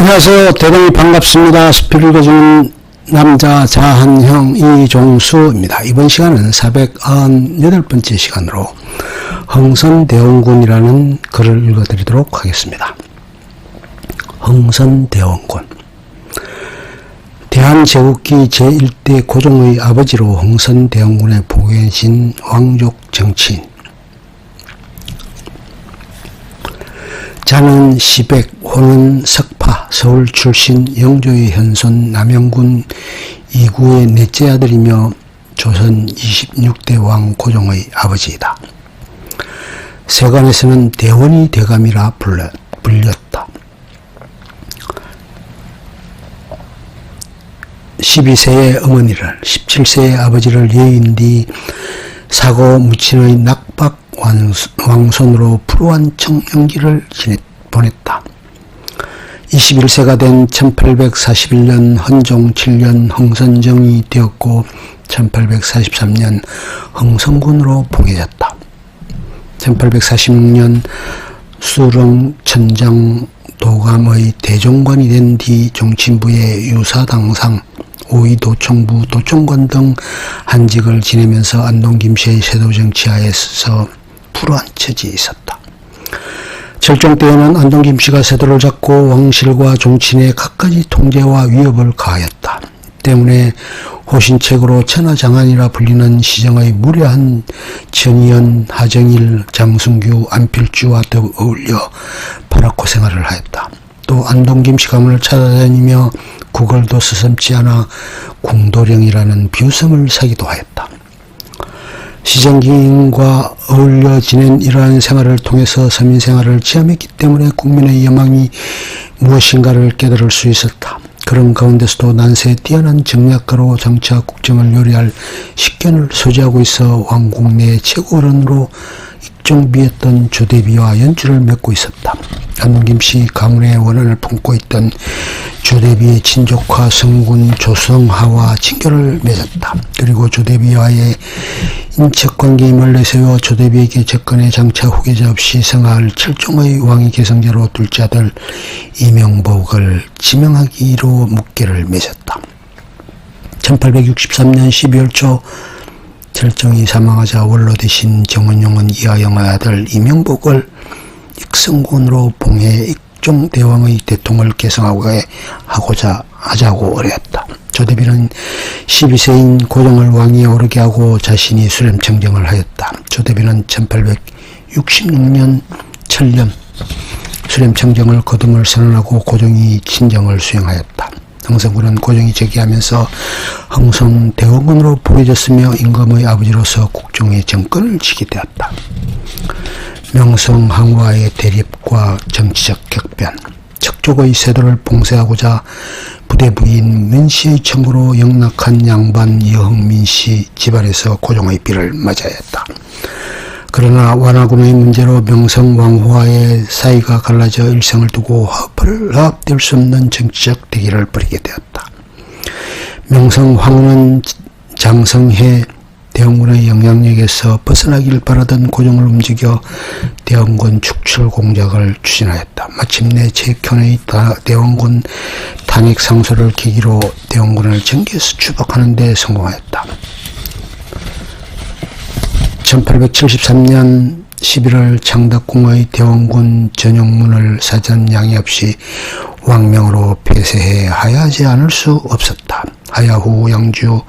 안녕하세요. 대단히 반갑습니다. 스피를 읽어주는 남자 자한형 이종수입니다. 이번 시간은 498번째 시간으로 흥선대원군이라는 글을 읽어드리도록 하겠습니다. 흥선대원군. 대한제국기 제1대 고종의 아버지로 흥선대원군에 보계신 왕족 정치인. 자는 시백, 호는 석파, 서울 출신 영조의 현손 남영군 이구의 넷째 아들이며 조선 26대 왕 고종의 아버지이다. 세관에서는 대원이 대감이라 불렸다. 12세의 어머니를 17세의 아버지를 예인 뒤 사고 무친의 낙박 왕손으로 불우한 청년기를 보냈다. 21세가 된 1841년 헌종 7년 흥선정이 되었고 1843년 흥선군으로 봉해졌다. 1846년 수령 천정 도감의 대종관이 된 뒤 정친부의 유사당상 오이도총부 도총관 등 한직을 지내면서 안동 김씨의 세도정치하에서 불우한 처지에 있었다. 철종 때에는 안동 김씨가 세도를 잡고 왕실과 종친의 갖가지 통제와 위협을 가하였다. 때문에 호신책으로 천하장안이라 불리는 시정의 무례한 전의연, 하정일, 장승규, 안필주와 어울려 파랗고 생활을 하였다. 또 안동 김씨 가문을 찾아다니며 구걸도 스슴지 않아 궁도령이라는 비웃음을 사기도 하였다. 시정기인과 어울려 지낸 이러한 생활을 통해서 서민생활을 지향했기 때문에 국민의 여망이 무엇인가를 깨달을 수 있었다. 그런 가운데서도 난세에 뛰어난 정략가로 장차 국정을 요리할 식견을 소지하고 있어 왕국 내 최고 어른으로 ik종비했던 조대비와 연주를 맺고 있었다. 안동 김씨 가문의 원한을 품고 있던 조대비의 친족화 성군 조성하와 친교를 맺었다. 그리고 조대비와의 인척관계임을 내세워 조대비에게 접근해 장차 후계자 없이 생활 철종의 왕위 계승자로 둘째 아들 이명복을 지명하기로 묵계를 맺었다. 1863년 12월 초 철종이 사망하자 원로 대신 정은용은 이하영의 아들 이명복을 익성군으로 봉해 익종대왕의 대통을 계승하고자 하자고 의뢰했다. 조대비는 12세인 고종을 왕위에 오르게 하고 자신이 수렴청정을 하였다. 조대비는 1866년 철년 수렴청정을 거둠을 선언하고 고종이 친정을 수행하였다. 흥선군은 고종이 즉위하면서 흥선대원군으로 봉해졌으며 임금의 아버지로서 국정의 정권을 지게 되었다. 명성황후와의 대립과 정치적 격변, 척족의 세도를 봉쇄하고자 부대부인 민씨의 청구로 영락한 양반 여흥민씨 집안에서 고종의 비를 맞아야 했다. 그러나 완화군의 문제로 명성왕후와의 사이가 갈라져 일생을 두고 화합될 수 없는 정치적 대결을 벌이게 되었다. 명성황후는 장성해 대원군의 영향력에서 벗어나길 바라던 고종을 움직여 대원군 축출 공작을 추진하였다. 마침내 제현의 대원군 탄핵 상소를 계기로 대원군을 정계에서 추박하는 데 성공하였다. 1873년 11월 창덕궁의 대원군 전용문을 사전 양해 없이 왕명으로 폐쇄해 하야하지 않을 수 없었다. 하야 후 양주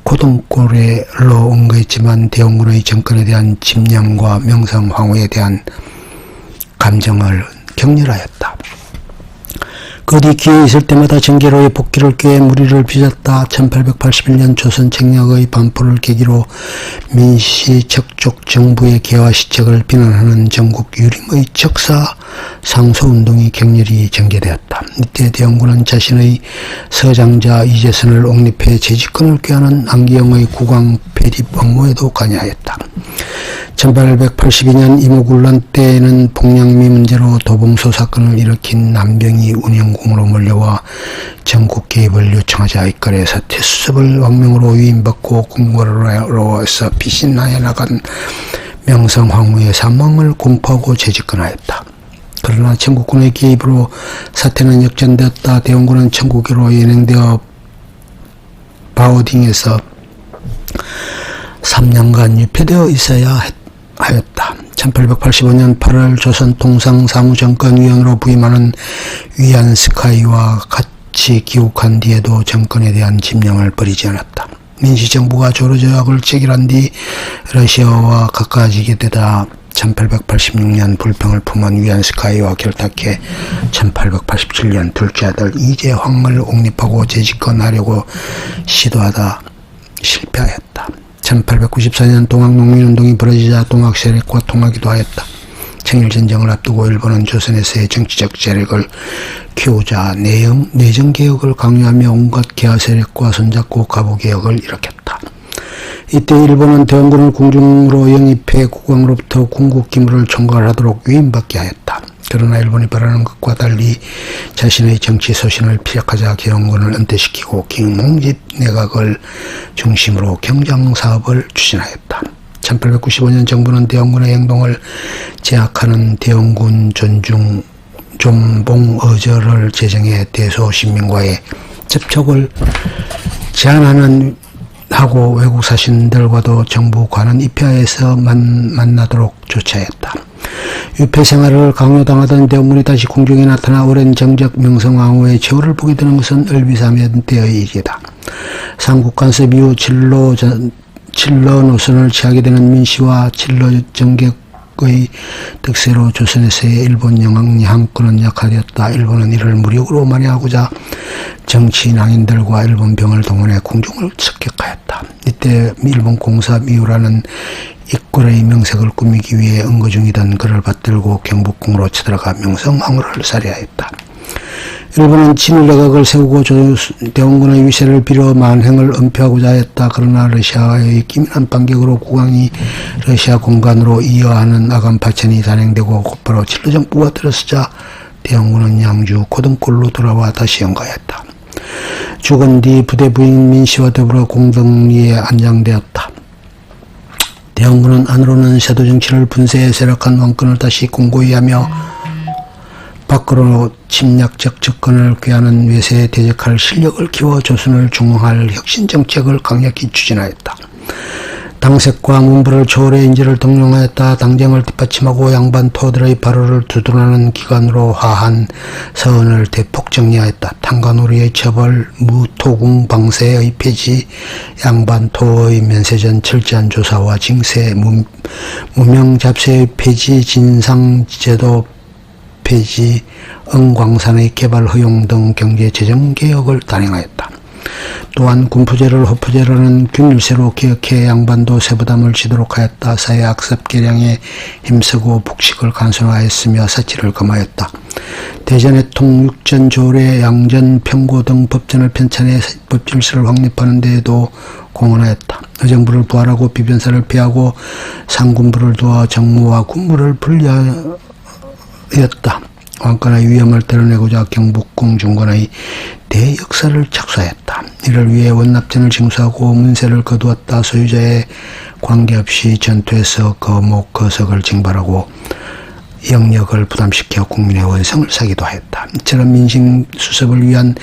고동골에로 응거했지만 대원군의 정권에 대한 집념과 명성황후에 대한 감정을 격렬하였다. 그 뒤 기회 있을 때마다 정계로의 복귀를 꾀해 무리를 빚었다. 1881년 조선 책략의 반포를 계기로 민씨 척족 정부의 개화 시책을 비난하는 전국 유림의 척사 상소운동이 격렬히 전개되었다. 이때 대원군은 자신의 서장자 이재선을 옹립해 재집권을 꾀하는 안기영의 국왕 폐립 업무에도 관여하였다. 1882년 이모군란 때에는 봉양미 문제로 도봉소 사건을 일으킨 남병이 운영궁으로 몰려와 전국 개입을 요청하자 이끌에 사퇴 수습을 왕명으로 위임받고 궁궐로에서 피신하여 나간 명성황후의 사망을 공포하고 재집권하였다. 그러나 청국군의 개입으로 사태는 역전되었다. 대원군은 청국으로 연행되어 바오딩에서 3년간 유폐되어 있어야 하였다. 1885년 8월 조선 통상사무정권위원으로 부임하는 위안스카이와 같이 귀국한 뒤에도 정권에 대한 집념을 버리지 않았다. 민시정부가 조르조약을 체결한 뒤 러시아와 가까워지게 되다 1886년 불평을 품은 위안스카이와 결탁해 1887년 둘째 아들 이재황을 옹립하고 재집권하려고 시도하다 실패하였다. 1894년 동학농민운동이 벌어지자 동학 세력과 통하기도 하였다. 청일전쟁을 앞두고 일본은 조선에서의 정치적 세력을 키우자 내정개혁을 강요하며 온갖 개화 세력과 손잡고 가부개혁을 일으켰다. 이때 일본은 대원군을 궁중으로 영입해 국왕으로부터 궁극 기물을 총괄하도록 위임받게 하였다. 그러나 일본이 바라는 것과 달리 자신의 정치 소신을 피력하자 대원군을 은퇴시키고 김홍집 내각을 중심으로 경장사업을 추진하였다. 1895년 정부는 대원군의 행동을 제약하는 대원군 존봉의절을 제정해 대소신민과의 접촉을 제한하는 하고 외국 사신들과도 정부관은 입회하에서 만나도록 조치하였다. 유폐 생활을 강요당하던 대원군이 다시 궁중에 나타나 오랜 정적 명성황후의 최후를 보게 되는 것은 을비사면 때의 일이다. 삼국간섭 이후 칠러 노선을 취하게 되는 민씨와 칠러 정객의 득세로 조선에서의 일본 영향권은 약화되었다. 일본은 이를 무력으로 만회하고자 정치 낭인들과 일본 병을 동원해 궁중을 습격하였다. 이때 일본 공사 미우라는 이꼴의 명색을 꾸미기 위해 응거 중이던 그를 받들고 경복궁으로 쳐들어가 명성황후를 살해하였다. 일본은 친일내각을 세우고 대원군의 위세를 빌어 만행을 은폐하고자 했다. 그러나 러시아의 기민한 반격으로 국왕이 러시아 공간으로 이어하는 아간파천이 단행되고 곧바로 칠러정부가 들어서자 대원군은 양주 고등골로 돌아와 다시 연가했다. 죽은 뒤 부대 부인 민씨와 더불어 공덕리에 안장되었다. 대원군은 안으로는 세도정치를 분쇄해 세력한 왕권을 다시 공고히 하며 밖으로 침략적 접근을 꾀하는 외세에 대적할 실력을 키워 조선을 중흥할 혁신정책을 강력히 추진하였다. 당색과 문부를 초월해 인재를 등용하였다. 당쟁을 뒷받침하고 양반 토들의 발호를 두둔하는 기관으로 화한 서원을 대폭 정리하였다. 탄관오리의 처벌, 무토궁 방세의 폐지, 양반 토의 면세전 철저한 조사와 징세, 무명잡세의 폐지, 진상제도 폐지, 은광산의 개발 허용 등 경제재정개혁을 단행하였다. 또한 군부제를 호부제라는 균일세로 개혁해 양반도 세부담을 지도록 하였다. 사회학습 개량에 힘쓰고 복식을 간소화하였으며 사치를 금하였다. 대전의 통육전 조례, 양전, 평고 등 법전을 편찬해 법질서를 확립하는 데에도 공헌하였다. 의정부를 부활하고 비변사를 폐하고 상군부를 두어 정무와 군부를 분리하였다. 왕권의 위험을 드러내고자 경복궁 중건의 대역사를 착수하였다. 이를 위해 원납전을 징수하고 문세를 거두었다. 소유자에 관계없이 전투에서 거목, 거석을 징발하고 영역을 부담시켜 국민의 원성을 사기도 하였다. 이처럼 민심수습을 위한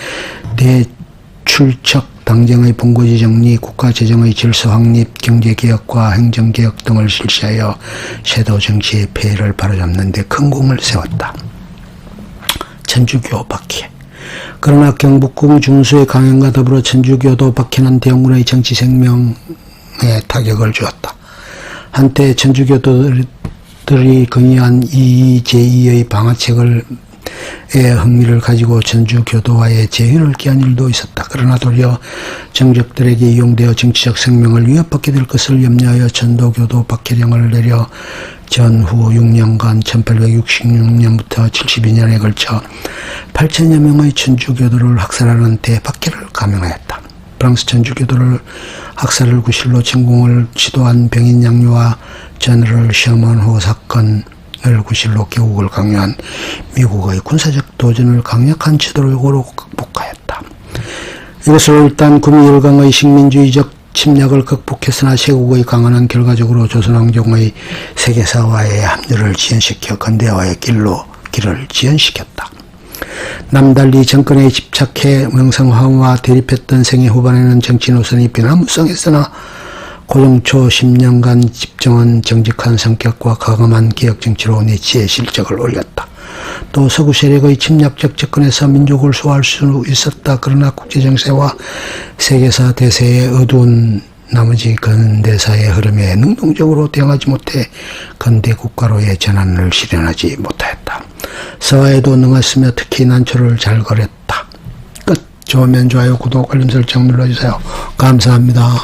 대출척 당정의 본고지 정리, 국가재정의 질서 확립, 경제개혁과 행정개혁 등을 실시하여 세도 정치의 폐해를 바로잡는 데 큰 공을 세웠다. 천주교 박해. 그러나 경복궁 중수의 강행과 더불어 천주교도 박해는 대원군의 정치 생명에 타격을 주었다. 한때 천주교도들이 건의한 제2의 방화책을 흥미를 가지고 천주교도와의 재윤을 기한 일도 있었다. 그러나 도리어 정적들에게 이용되어 정치적 생명을 위협받게 될 것을 염려하여 전도교도 박해령을 내려 전후 6년간 1866년부터 72년에 걸쳐 8천여 명의 천주교도를 학살하는 대박해를 감행하였다. 프랑스 천주교도를 학살을 구실로 침공을 시도한 병인 양요와 저너럴 셔먼호 사건을 구실로 개국을 강요한 미국의 군사적 도전을 강력한 지도력으로 극복하였다. 이것으로 일단 구미열강의 식민주의적 침략을 극복했으나 세국의 강화는 결과적으로 조선왕정의 세계사와의 합류를 지연시켜 근대화의 길로 길을 지연시켰다. 남달리 정권에 집착해 명성황후와 대립했던 생애 후반에는 정치 노선이 변화무쌍했으나 고종초 10년간 집정은 정직한 성격과 과감한 개혁정치로 내치의 실적을 올렸다. 또 서구 세력의 침략적 접근에서 민족을 수호할 수 있었다. 그러나 국제정세와 세계사 대세의 어두운 나머지 근대사의 흐름에 능동적으로 대응하지 못해 근대국가로의 전환을 실현하지 못하였다. 서화에도 능했으며 특히 난초를 잘 거렸다. 끝. 좋으면 좋아요, 구독, 알림 설정 눌러주세요. 감사합니다.